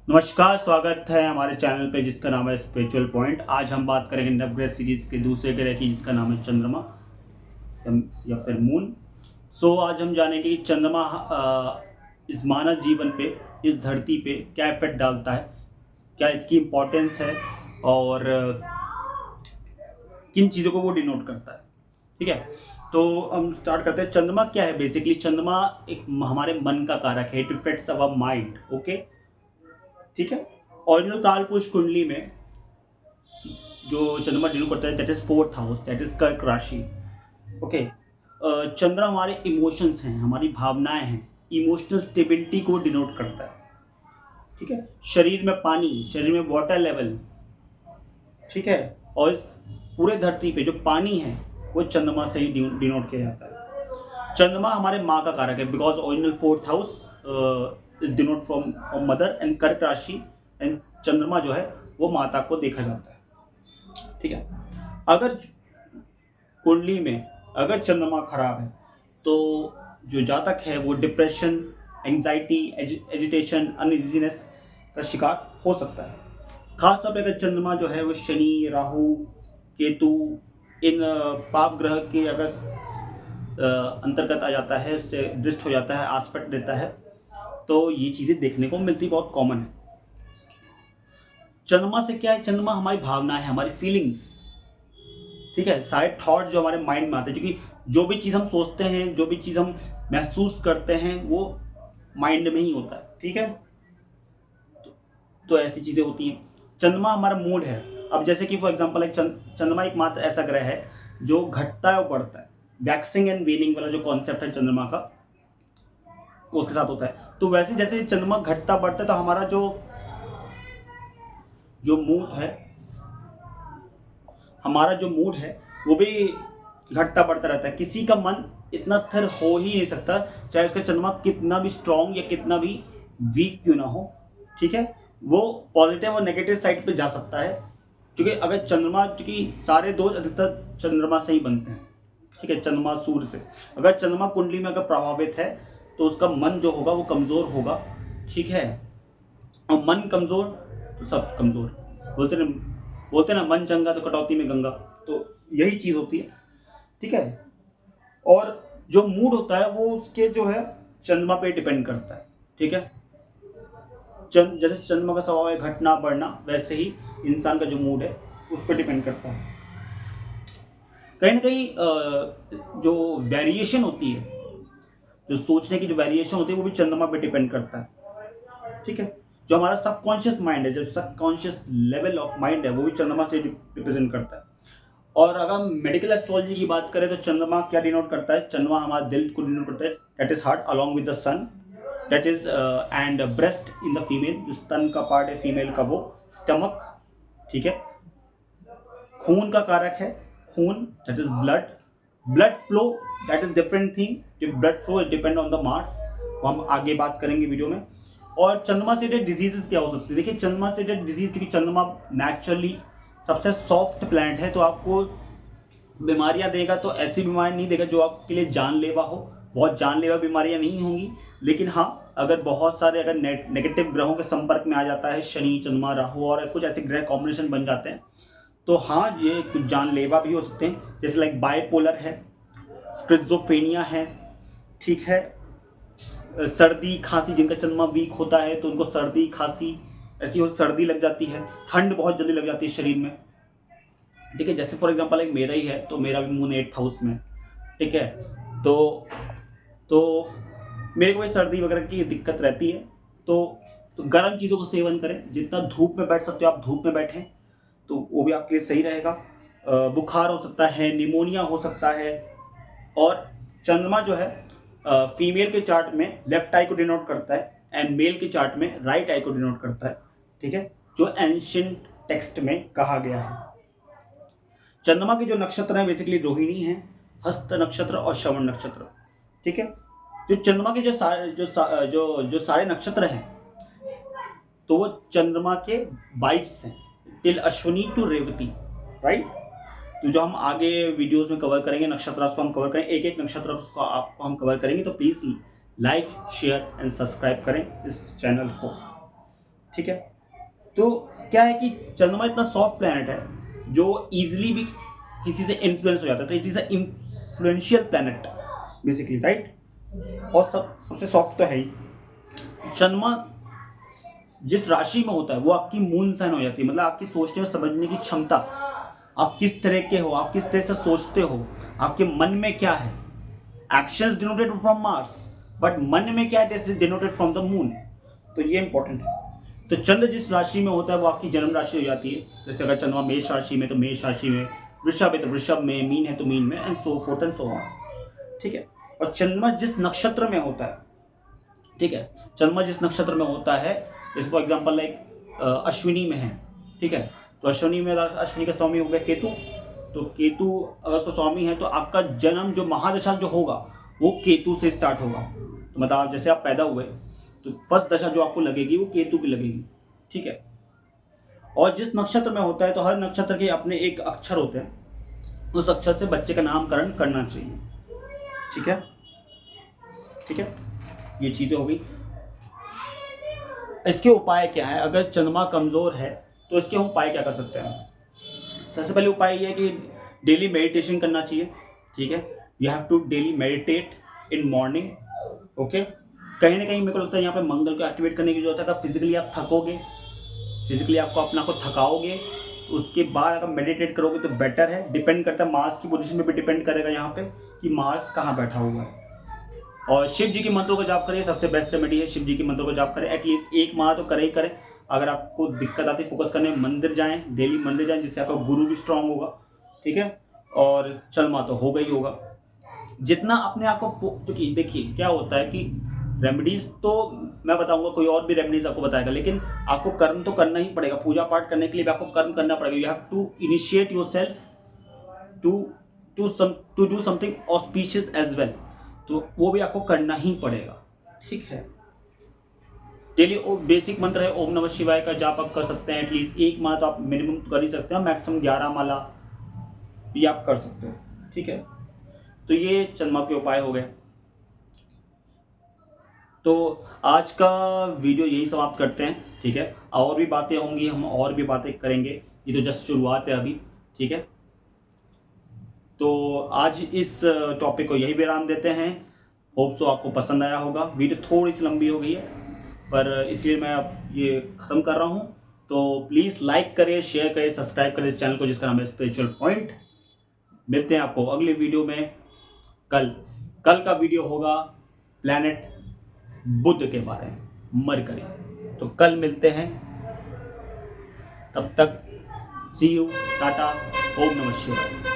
नमस्कार, स्वागत है हमारे चैनल पे जिसका नाम है स्पिरिचुअल पॉइंट। आज हम बात करेंगे नवग्रह सीरीज के दूसरे ग्रह की जिसका नाम है चंद्रमा या फिर मून। आज हम जानेंगे कि चंद्रमा इस मानव जीवन पे, इस धरती पे क्या इफेक्ट डालता है, क्या इसकी इम्पोर्टेंस है और किन चीज़ों को वो डिनोट करता है। ठीक है, तो हम स्टार्ट करते हैं। चंद्रमा क्या है? बेसिकली चंद्रमा एक हमारे मन का कारक है। It effects our mind. Okay, ठीक है। ओरिजिनल कालपुरुष कुंडली में जो चंद्रमा डिनोट करता है that is fourth house, that is कर्क राशि। ओके, चंद्र हमारे इमोशंस हैं, हमारी भावनाएं हैं, इमोशनल स्टेबिलिटी को डिनोट करता है। ठीक है, शरीर में पानी, शरीर में वाटर लेवल, ठीक है। और इस पूरे धरती पे जो पानी है वो चंद्रमा से ही डिनोट किया जाता है। चंद्रमा हमारे माँ का कारक है because original fourth house is denote from mother and कर्क राशि एंड चंद्रमा जो है वो माता को देखा जाता है। ठीक है, अगर कुंडली में अगर चंद्रमा खराब है तो जो जातक है वो डिप्रेशन, एंजाइटी, एजिटेशन, अनइजीनेस का शिकार हो सकता है। खासतौर पर अगर चंद्रमा जो है वो शनि, राहु, केतु इन पाप ग्रह के अगर अंतर्गत आ जाता है, उससे दृष्ट हो जाता है, आस्पेक्ट देता है, तो ये चीज़ें देखने को मिलती बहुत कॉमन है। चंद्रमा से क्या है? चंद्रमा हमारी भावना है, हमारी फीलिंग्स, ठीक है, सारे थॉट जो हमारे माइंड में आते हैं, क्योंकि जो भी चीज़ हम सोचते हैं, जो भी चीज़ हम महसूस करते हैं वो माइंड में ही होता है। ठीक है, तो ऐसी चीज़ें होती हैं। चंद्रमा हमारा मूड है। अब जैसे कि फॉर एग्जांपल एक चंद्रमा एकमात्र ऐसा ग्रह है जो घटता है और बढ़ता है। वैक्सिंग एंड वीनिंग वाला जो कॉन्सेप्ट है चंद्रमा का, उसके साथ होता है। तो वैसे जैसे चंद्रमा घटता बढ़ता है तो हमारा जो मूड है, हमारा जो मूड है वो भी घटता बढ़ता रहता है। किसी का मन इतना स्थिर हो ही नहीं सकता, चाहे उसका चंद्रमा कितना भी स्ट्रांग या कितना भी वीक क्यों ना हो। ठीक है, वो पॉजिटिव और नेगेटिव साइड पे जा सकता है, क्योंकि अगर चंद्रमा, क्योंकि सारे दोष अधिकतर चंद्रमा से ही बनते हैं। ठीक है, चंद्रमा सूर्य से। अगर चंद्रमा कुंडली में अगर प्रभावित है तो उसका मन जो होगा वो कमज़ोर होगा। ठीक है, और मन कमज़ोर तो सब कमज़ोर। बोलते ना मन चंगा तो कटौती में गंगा, तो यही चीज़ होती है। ठीक है, और जो मूड होता है वो उसके जो है चंद्रमा पे डिपेंड करता है। ठीक है, जैसे चंद्रमा का स्वभाव है घटना बढ़ना, वैसे ही इंसान का जो मूड है उस पर डिपेंड करता है। कहीं ना कहीं जो वेरिएशन होती है, जो सोचने की जो वेरिएशन होती है वो भी चंद्रमा पे डिपेंड करता है। ठीक है, जो हमारा सबकॉन्शियस माइंड है, जो सबकॉन्शियस लेवल ऑफ माइंड है वो भी चंद्रमा से रिप्रेजेंट करता है। और अगर मेडिकल एस्ट्रोलॉजी की बात करें तो चंद्रमा क्या डिनोट करता है? चंद्रमा हमारा दिल को डिनोट करता है, that is heart along with the sun, that is and breast in the female, जो स्तन का पार्ट है फीमेल का वो स्टमक। ठीक है, खून का कारक है खून, that is blood. Blood flow that is different thing, blood flow is depend on the Mars, वो हम आगे बात करेंगे वीडियो में। और चंद्रमा से रिलेटेड डिजीजेस क्या हो सकती है? देखिए, चंद्रमा से रिलेटेड डिजीज, क्योंकि चंद्रमा नेचुरली सबसे सॉफ्ट प्लैनेट है, तो आपको बीमारियां देगा तो ऐसी बीमारी नहीं देगा जो आपके लिए जानलेवा हो। बहुत जानलेवा बीमारियां नहीं होंगी, लेकिन हाँ, अगर बहुत सारे अगर नेगेटिव ग्रहों के संपर्क में आ जाता है, शनि, चंद्रमा, राहु और कुछ ऐसे ग्रह कॉम्बिनेशन बन जाते हैं, तो हाँ, ये कुछ जानलेवा भी हो सकते हैं। जैसे लाइक बाइपोलर है, स्किज़ोफ्रेनिया है, ठीक है, सर्दी खांसी, जिनका चंद्रमा वीक होता है तो उनको सर्दी खांसी ऐसी हो, सर्दी लग जाती है, ठंड बहुत जल्दी लग जाती है शरीर में। ठीक है, जैसे फॉर एग्जांपल एक मेरा ही है, तो मेरा भी मून 8th हाउस में। ठीक है, तो मेरे को सर्दी वगैरह की दिक्कत रहती है, तो गर्म चीज़ों का सेवन करें। जितना धूप में बैठ सकते हो आप धूप में बैठें, तो वो भी आपके लिए सही रहेगा। बुखार हो सकता है, निमोनिया हो सकता है। और चंद्रमा जो है फीमेल के चार्ट में लेफ्ट आई को डिनोट करता है एंड मेल के चार्ट में राइट आई को डिनोट करता है। ठीक है, जो एंशिएंट टेक्स्ट में कहा गया है। चंद्रमा के जो नक्षत्र हैं बेसिकली रोहिणी है, हस्त नक्षत्र और श्रवण नक्षत्र। ठीक है, जो चंद्रमा के जो सारे नक्षत्र हैं तो वो चंद्रमा के वाइफ्स हैं, till Ashwini to Revati, right. तो जो हम आगे वीडियोस में कवर करेंगे नक्षत्र, उसको हम कवर करेंगे, एक एक नक्षत्र उसको आपको हम कवर करेंगे। तो please like, share and subscribe करें इस चैनल को। ठीक है। तो क्या है कि चंद्रमा इतना सॉफ्ट प्लैनेट है जो इजीली भी किसी से इन्फ्लुएंस हो जाता है, तो it is a influential planet basically, right. और सबसे सॉफ्ट तो है ही। चंद्रमा जिस राशि में होता है वो आपकी मून साइन हो जाती है, मतलब आपकी सोचने और समझने की क्षमता, आप किस तरह के हो, आप किस तरह से सोचते हो, आपके मन में क्या है। Actions denoted from Mars, but मन में क्या है डिनोटेड फ्रॉम द मून। तो ये इंपॉर्टेंट है। तो चंद्र जिस राशि में होता है वो आपकी जन्म राशि हो जाती है। जैसे अगर चंद्रमा मेष राशि में तो मेष राशि में, वृषभ है तो वृषभ में, मीन है तो मीन में, and so fourth and so on, ठीक है। और चंद्रमा जिस नक्षत्र में होता है, ठीक है, चंद्रमा जिस नक्षत्र में होता है, जैसे फॉर एग्जाम्पल लाइक अश्विनी में है, ठीक है, तो अश्विनी में अश्विनी का स्वामी हो गया केतु। तो केतु अगर उसका स्वामी है तो आपका जन्म जो महादशा जो होगा वो केतु से स्टार्ट होगा। तो मतलब आप जैसे आप पैदा हुए तो फर्स्ट दशा जो आपको लगेगी वो केतु की लगेगी, ठीक है। और जिस नक्षत्र में होता है तो हर नक्षत्र के अपने एक अक्षर होते हैं, उस अक्षर से बच्चे का नामकरण करना चाहिए, ठीक है, ठीक है। ये चीज़ें हो गई। इसके उपाय क्या है, अगर चंद्रमा कमज़ोर है तो इसके हम उपाय क्या कर सकते हैं। सबसे पहले उपाय ये है कि डेली मेडिटेशन करना चाहिए, ठीक है। You have to daily meditate in morning, okay. कहीं ना कहीं मेरे को लगता है यहाँ पे मंगल को एक्टिवेट करने की जरूरत है। अगर फिजिकली आप थकोगे, फिजिकली आपको अपना को थकाओगे, तो उसके बाद अगर मेडिटेट करोगे तो बेटर है। डिपेंड करता है मार्स की पोजीशन में भी डिपेंड करेगा यहाँ पे कि मार्स कहाँ बैठा हुआ है। और शिव जी के मंत्रों को जाप करिए, सबसे बेस्ट रेमेडी है शिव जी के मंत्रों को जाप करें। एटलीस्ट एक माह तो करे ही करें। अगर आपको दिक्कत आती है फोकस करने में, मंदिर जाएं, डेली मंदिर जाएं, जिससे आपका गुरु भी स्ट्रांग होगा, ठीक है। और चंद्रमा तो होगा ही होगा। जितना अपने आप को, क्योंकि देखिए क्या होता है कि रेमेडीज तो मैं बताऊंगा, कोई और भी रेमेडीज आपको बताएगा, लेकिन आपको कर्म तो करना ही पड़ेगा। पूजा पाठ करने के लिए भी आपको कर्म करना पड़ेगा। You have to initiate yourself to do something auspicious as well, तो वो भी आपको करना ही पड़ेगा, ठीक है। डेली बेसिक मंत्र है ओम नमः शिवाय का जाप आप कर सकते हैं। एटलीस्ट एक माह तो आप मिनिमम कर ही सकते हैं, मैक्सिमम 11 माला भी आप कर सकते हो, ठीक है। तो ये चंद्रमा के उपाय हो गए। तो आज का वीडियो यही समाप्त करते हैं, ठीक है। और भी बातें होंगी, हम और भी बातें करेंगे, ये तो जस्ट शुरुआत है अभी, ठीक है। तो आज इस टॉपिक को यही विराम देते हैं। होप सो आपको पसंद आया होगा। वीडियो थोड़ी सी लंबी हो गई है, पर इसलिए मैं अब ये ख़त्म कर रहा हूँ। तो प्लीज़ लाइक करें, शेयर करें, सब्सक्राइब करें इस चैनल को जिसका नाम है स्पिरिचुअल पॉइंट। मिलते हैं आपको अगले वीडियो में। कल का वीडियो होगा प्लैनेट बुध के बारे में, मरकरी। तो कल मिलते हैं, तब तक सी यू, टाटा, ओम नमः शिवाय।